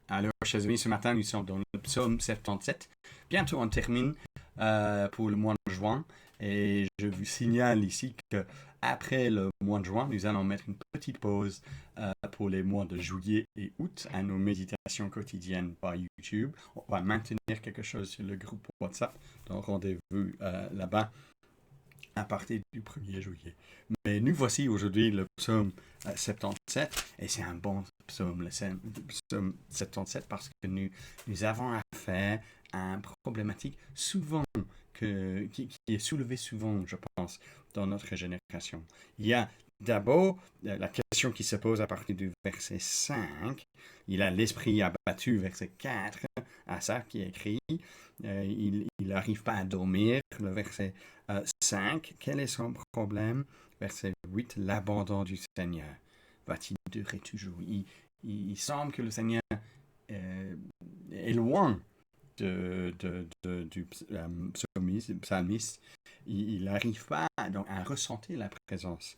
Alors, chers amis, ce matin, nous sommes dans le psaume 77. Bientôt, on termine pour le mois de juin. Et je vous signale ici que après le mois de juin, nous allons mettre une petite pause pour les mois de juillet et août à nos méditations quotidiennes par YouTube. On va maintenir quelque chose sur le groupe WhatsApp. Donc, rendez-vous là-bas à partir du 1er juillet. Mais nous voici aujourd'hui le psaume 77, et c'est un bon psaume, le psaume 77, parce que nous avons affaire à une problématique qui est soulevée souvent, je pense, dans notre génération. Il y a d'abord la question qui se pose à partir du verset 5. Il a l'esprit abattu, verset 4, à ça qui est écrit. Il n'arrive pas à dormir, le verset 5. Quel est son problème? Verset 8. L'abandon du Seigneur va-t-il durer toujours? Il semble que le Seigneur est loin du psalmiste. Il n'arrive pas donc, à ressentir la présence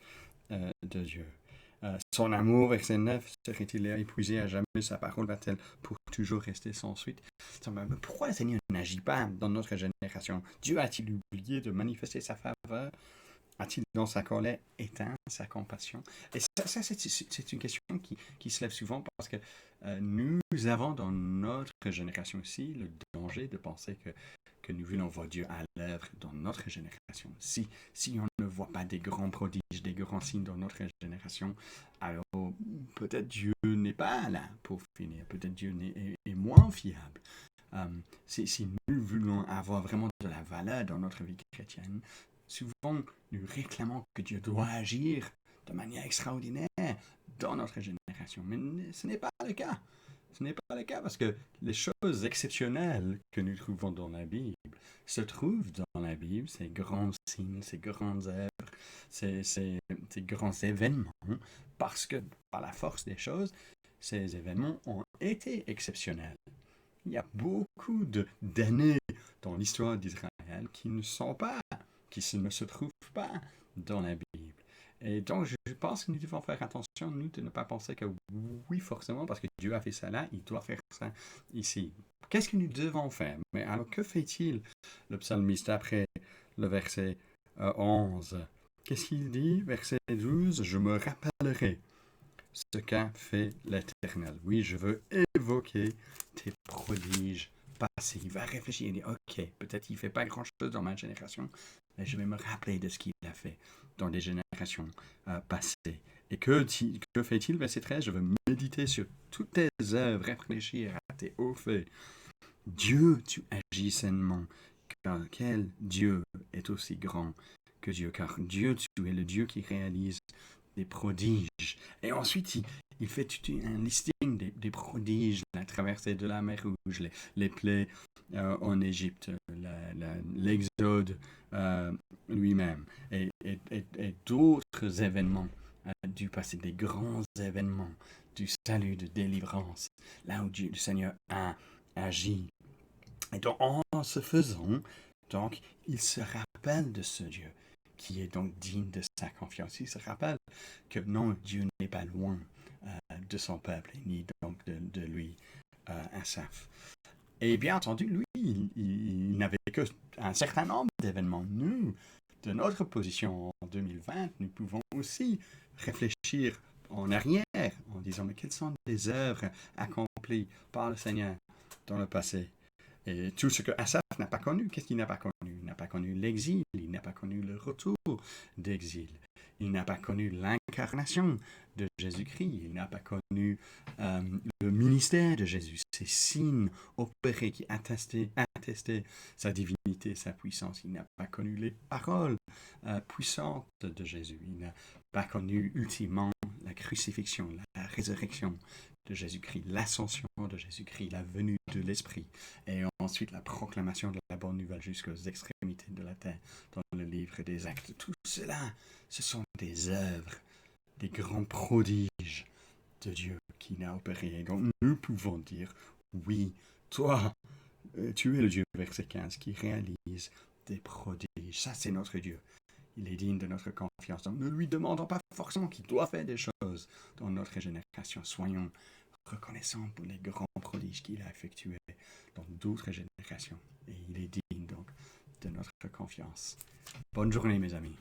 de Dieu. Son amour, verset 9, serait-il épuisé à jamais? Sa parole va-t-elle pour toujours rester sans suite? Pourquoi le Seigneur n'agit pas dans notre génération? Dieu a-t-il oublié de manifester sa faveur? A-t-il dans sa colère éteint sa compassion? Et ça c'est une question qui se lève souvent parce que nous avons dans notre génération aussi le danger de penser que nous voulons voir Dieu à l'œuvre dans notre génération. Si on ne voit pas des grands prodiges, des grands signes dans notre génération, alors peut-être Dieu n'est pas là pour finir. Peut-être Dieu est moins fiable. Si nous voulons avoir vraiment de la valeur dans notre vie chrétienne, souvent nous réclamons que Dieu doit agir de manière extraordinaire dans notre génération. Mais ce n'est pas le cas. Ce n'est pas le cas parce que les choses exceptionnelles que nous trouvons dans la Bible se trouvent dans la Bible, ces grands signes, ces grandes œuvres, ces grands événements, parce que par la force des choses, ces événements ont été exceptionnels. Il y a beaucoup d'années dans l'histoire d'Israël qui ne se trouvent pas dans la Bible. Et donc, je pense que nous devons faire attention, nous, de ne pas penser que oui, forcément, parce que Dieu a fait ça là, il doit faire ça ici. Qu'est-ce que nous devons faire? Mais alors, que fait-il, le psalmiste, après le verset 11? Qu'est-ce qu'il dit? Verset 12, je me rappellerai ce qu'a fait l'Éternel. Oui, je veux évoquer tes prodiges passés. Il va réfléchir, il dit, ok, peut-être il ne fait pas grand-chose dans ma génération, mais je vais me rappeler de ce qu'il a fait dans des générations passées. Et que fait-il? Verset 13, je veux méditer sur toutes tes œuvres, réfléchir à tes hauts faits. Dieu, tu agis sainement, car quel Dieu est aussi grand que Dieu, car Dieu, tu es le Dieu qui réalise des prodiges. Et ensuite, il fait tout un listing des prodiges, la traversée de la mer Rouge, les plaies en Égypte, l'exode lui-même, et d'autres événements du passé, des grands événements du salut, de délivrance, là où Dieu, le Seigneur a agi. Et donc, en se faisant, donc, il se rappelle de ce Dieu qui est donc digne de sa confiance. Il se rappelle que non, Dieu n'est pas loin de son peuple, ni donc de lui, Asaph. Et bien entendu, lui, il n'avait que un certain nombre d'événements. Nous, de notre position en 2020, nous pouvons aussi réfléchir en arrière en disant, mais quelles sont les œuvres accomplies par le Seigneur dans le passé? Et tout ce que Asaph n'a pas connu, qu'est-ce qu'il n'a pas connu? Il n'a pas connu l'exil, il n'a pas connu le retour d'exil, il n'a pas connu l'incarnation de Jésus-Christ, il n'a pas connu le ministère de Jésus, ses signes opérés qui attestaient sa divinité, sa puissance. Il n'a pas connu les paroles puissantes de Jésus, il n'a pas connu ultimement la crucifixion, la résurrection de Jésus-Christ, l'ascension de Jésus-Christ, la venue de l'Esprit, et ensuite la proclamation de la bonne nouvelle jusqu'aux extrémités de la terre dans le livre des Actes. Tout cela, ce sont des œuvres, des grands prodiges de Dieu qui n'a opéré. Et donc nous pouvons dire, oui, toi, tu es le Dieu, verset 15, qui réalise des prodiges. Ça, c'est notre Dieu. Il est digne de notre confiance. Donc ne lui demandons pas forcément qu'il doit faire des choses dans notre génération. Soyons reconnaissant pour les grands prodiges qu'il a effectués dans d'autres générations. Et il est digne donc de notre confiance. Bonne journée, mes amis.